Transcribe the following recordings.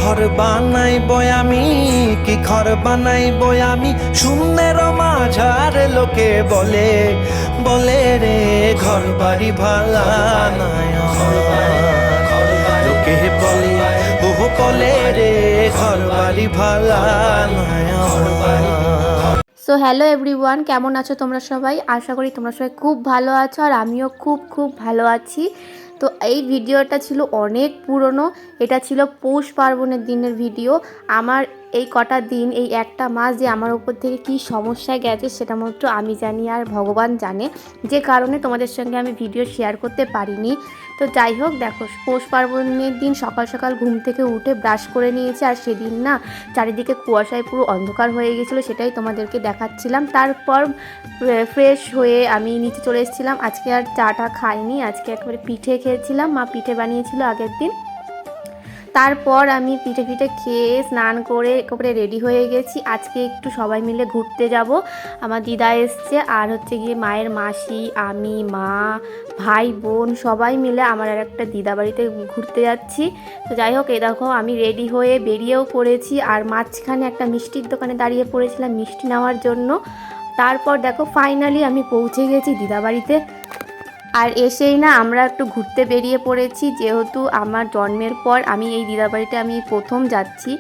ঘর বানাইবো আমি, কি ঘর বানাইবো আমি, শূন্যের মাঝার লোকে বলে বলে রে ঘর বাড়ি ভালা নাই লোকে বলে ও বলে রে ঘর বাড়ি ভালা নাই। সো হ্যালো এভরিওয়ান, কেমন আছো তোমরা সবাই? আশা করি তোমরা সবাই খুব ভালো আছো আর আমিও খুব ভালো আছি। তো এই ভিডিওটা ছিল অনেক পুরনো, এটা ছিল পৌষ পার্বণের দিনের ভিডিও। আমার এই কটা দিন, এই একটা মাস যে আমার উপর থেকে কী সমস্যায় গেছে সেটা মাত্র আমি জানি আর ভগবান জানে, যে কারণে তোমাদের সঙ্গে আমি ভিডিও শেয়ার করতে পারিনি। তো যাই হোক, দেখো পৌষ পার্বণের দিন সকাল সকাল ঘুম থেকে উঠে ব্রাশ করে নিয়েছি, আর সেদিন না চারিদিকে কুয়াশায় পুরো অন্ধকার হয়ে গেছিলো, সেটাই তোমাদেরকে দেখাচ্ছিলাম। তারপর ফ্রেশ হয়ে আমি নিচে চলে এসেছিলাম। আজকে আর চাটা খাইনি, আজকে একেবারে পিঠে খেয়েছিলাম, মা পিঠে বানিয়েছিল আগের দিন। তারপর আমি পিঠে খেয়ে স্নান করে একেবারে রেডি হয়ে গেছি। আজকে একটু সবাই মিলে ঘুরতে যাব। আমার দিদা এসছে, আর হচ্ছে গিয়ে মায়ের মাসি, আমি, মা, ভাই, বোন সবাই মিলে আমার আর একটা দিদা বাড়িতে ঘুরতে যাচ্ছি। তো যাই হোক, এই দেখো আমি রেডি হয়ে বেরিয়েও পড়েছি, আর মাঝখানে একটা মিষ্টির দোকানে দাঁড়িয়ে পড়েছিলাম মিষ্টি নেওয়ার জন্য। তারপর দেখো ফাইনালি আমি পৌঁছে গেছি দিদা বাড়িতে। আর এসেই না আমরা একটু ঘুরতে বেরিয়ে পড়েছি, যেহেতু আমার জন্মের পর আমি এই দিদাবাড়িতে আমি প্রথম যাচ্ছি।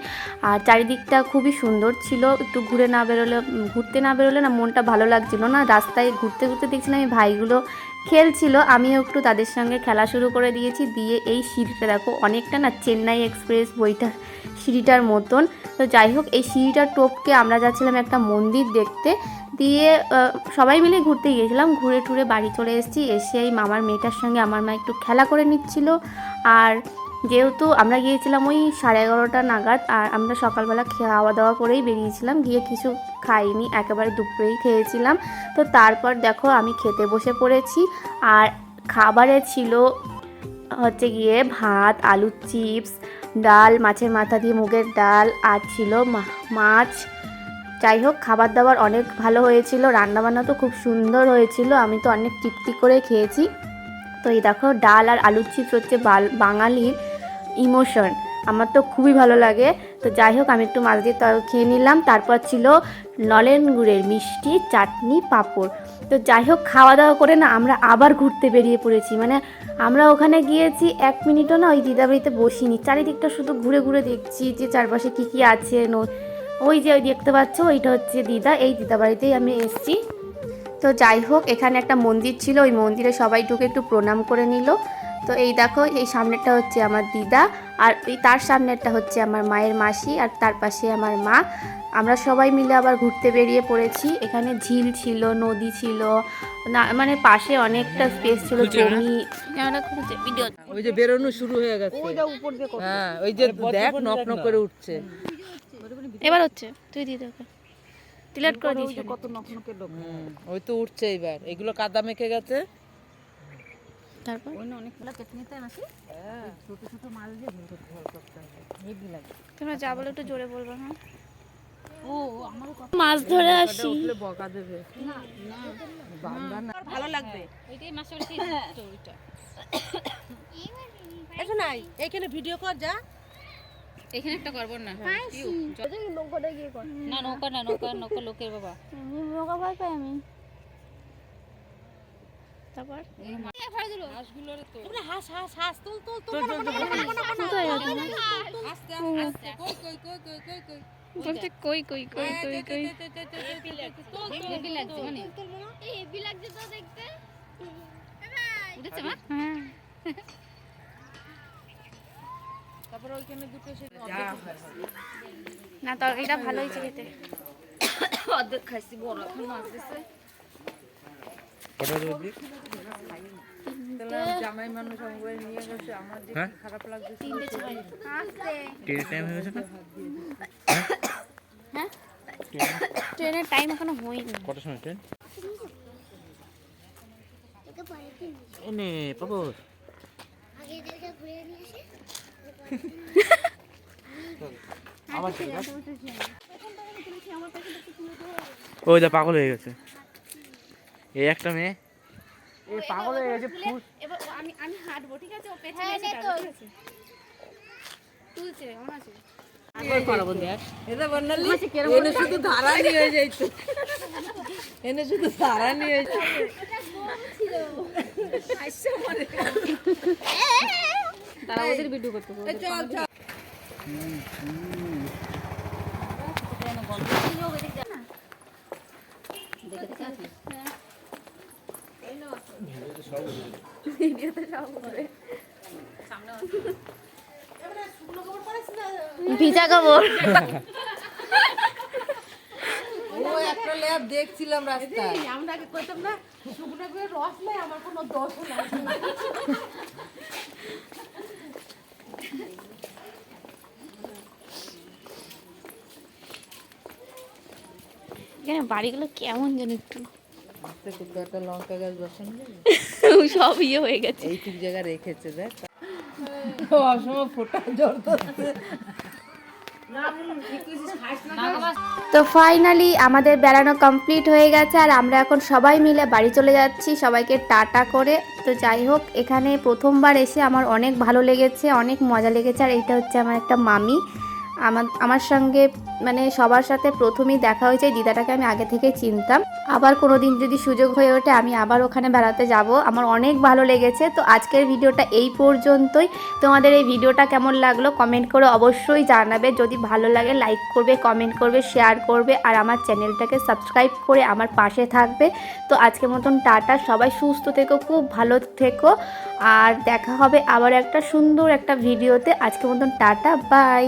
আর চারিদিকটা খুবই সুন্দর ছিল, একটু ঘুরতে না বেরোলে না মনটা ভালো লাগছিল না। রাস্তায় ঘুরতে দেখছিলাম এই ভাইগুলো খেলছিল, আমিও একটু তাদের সঙ্গে খেলা শুরু করে দিয়েছি। দিয়ে এই সিঁড়িটা দেখো অনেকটা না চেন্নাই এক্সপ্রেস বইটার সিঁড়িটার মতন। তো যাই হোক, এই সিঁড়িটার টপকে আমরা যাচ্ছিলাম একটা মন্দির দেখতে। দিয়ে সবাই মিলে ঘুরতে গিয়েছিলাম, ঘুরে টুরে বাড়ি চলে এসেছি। এসে এই মামার মেয়েটার সঙ্গে আমার মা একটু খেলা করে নিচ্ছিল। আর যেহেতু আমরা গিয়েছিলাম ওই 11:30 নাগাদ, আর আমরা সকালবেলা খাওয়া দাওয়া করেই বেরিয়েছিলাম, গিয়ে কিছু খাইনি, একেবারে দুপুরেই খেয়েছিলাম। তো তারপর দেখো আমি খেতে বসে পড়েছি। আর খাবারে ছিল হচ্ছে গিয়ে ভাত, আলুর চিপস, ডাল, মাছের মাথা দিয়ে মুগের ডাল, আর ছিল মাছ। যাই হোক, খাবার দাবার অনেক ভালো হয়েছিল, রান্নাবান্না তো খুব সুন্দর হয়েছিল, আমি তো অনেক তৃপ্তি করে খেয়েছি। তো এই দেখো ডাল আর আলুর চিপস হচ্ছে বাঙালির ইমোশন, আমার তো খুবই ভালো লাগে। তো যাই হোক, আমি একটু মাছ দিয়ে খেয়ে নিলাম। তারপর ছিল নলেন গুড়ের মিষ্টি, চাটনি, পাঁপড়। তো যাই হোক, খাওয়া দাওয়া করে না আমরা আবার ঘুরতে বেরিয়ে পড়েছি। মানে আমরা ওখানে গিয়েছি 1 মিনিটও না ওই দিদাবাড়িতে বসিনি, চারিদিকটা শুধু ঘুরে দেখছি যে চারপাশে কী আছে। ওই যে ওই দেখতে পাচ্ছ, ওইটা হচ্ছে দিদা, এই দিদা বাড়িতেই আমি এসেছি। তো যাই হোক, এখানে একটা মন্দির ছিল, ওই মন্দিরে সবাই ঢুকে একটু প্রণাম করে নিল। তো এই দেখো, এই সামনেরটা হচ্ছে আমার দিদা, আর এই তার সামনেরটা হচ্ছে আমার মায়ের মাসি, আর তার পাশে আমার মা। আমরা সবাই মিলে আবার ঘুরতে বেরিয়ে পড়েছি। এখানে ঝিল ছিল, নদী ছিল না, মানে পাশে অনেকটা স্পেস ছিল, জমি। ওই যে বেরোনো শুরু হয়ে গেছে, হ্যাঁ ওই যে দেখ নক নক করে উঠছে। এবার হচ্ছে, তুই দিদা ডিলিট করে দিয়েছিস কত নকনকে লোক, ওই তো উঠছে এবার। এগুলো কাদা মেখে গেছে। তারপর ওই না অনেকগুলো কেটে নিতে মাসি, ছোট ছোট মাছ দিয়ে ঝোল করতে হবে, হেভি লাগে। তোমরা যা বলো একটু জোরে বলবা। হ্যাঁ, ও আমার মাছ ধরে আসি, উঠলে বকা দেবে না। না বান্দা না, ভালো লাগবে ওইটাই মাছের তো ওইটা। এটা নাই, এইখানে ভিডিও কর যা। এখানে একটা করব না, নৌকাটা গিয়ে কর না নৌকা লোকের বাবা, আমি নৌকা ভয় পাই আমি। তারপর হাঁসগুলোর তো হাঁস হাঁস হাঁস তুল তুল তুল আস্তে আস্তে বলতে কই কই কই কই কই হেভি লাগছে, মানে এই হেভি লাগছে তো দেখতে। উঠেছে মা, হ্যাঁ। তারপর ওইখানে দুটো সে না তো এটা ভালো হয়েছে খেতে। অর্ধেক খাইছি, বড় এখন মাছ দিছে। জামাই মানুষ সঙ্গে নিয়ে গেছে, আমার যে খারাপ লাগছে। হ্যাঁ, ট্রেনের টাইম এখনো হয়নি। কটার সময় ট্রেন? এনে পাবো ওই দা পাগল হয়ে গেছে, এই একটা মেয়ে পাগল হয়ে গেছে। এবার আমি হাঁটবো, ঠিক আছে? ও পেছনে এসে দাঁড়াবে, ঠিক আছে? তুলছে আমার আছে এটা বানালি এনে শুধু ধারা নিয়ে যাইতো, এনে শুধু ধারা নিয়ে তারা ওদের ভিডিও করতে চল চল। ভিজা কাপড় ও একটা ল্যাব দেখছিলাম রাস্তায়। এখানে বাড়িগুলো কেমন জানি একটু আস্তে কিন্তু একটা লঙ্কা গাছ বসানো যাবে? সব ইয়ে হয়ে গেছে। এইটুক জায়গা রেখেছে দেখ, অসময় ফোটা জল ধরছে। তো ফাইনালি আমাদের বেড়ানো কমপ্লিট হয়ে গেছে আর আমরা এখন সবাই মিলে বাড়ি চলে যাচ্ছি সবাইকে টাটা করে। তো যাই হোক, এখানে প্রথমবার এসে আমার অনেক ভালো লেগেছে, অনেক মজা লেগেছে। আর এটা হচ্ছে আমার একটা মামি, আমার সঙ্গে মানে সবার সাথে প্রথমেই দেখা হয়েছে। দিদাটাকে আমি আগে থেকে চিনতাম। আবার কোনো দিন যদি সুযোগ হয়ে ওঠে আমি আবার ওখানে বেড়াতে যাব। আমার অনেক ভালো লেগেছে। তো আজকের ভিডিওটা এই পর্যন্তই। তোমাদের এই ভিডিওটা কেমন লাগলো কমেন্ট করে অবশ্যই জানাবে। যদি ভালো লাগে লাইক করবে, কমেন্ট করবে, শেয়ার করবে আর আমার চ্যানেলটাকে সাবস্ক্রাইব করে আমার পাশে থাকবে। তো আজকের মতন টাটা, সবাই সুস্থ থেকো, খুব ভালো থেকো আর দেখা হবে আবার একটা সুন্দর একটা ভিডিওতে। আজকের মতন টাটা, বাই।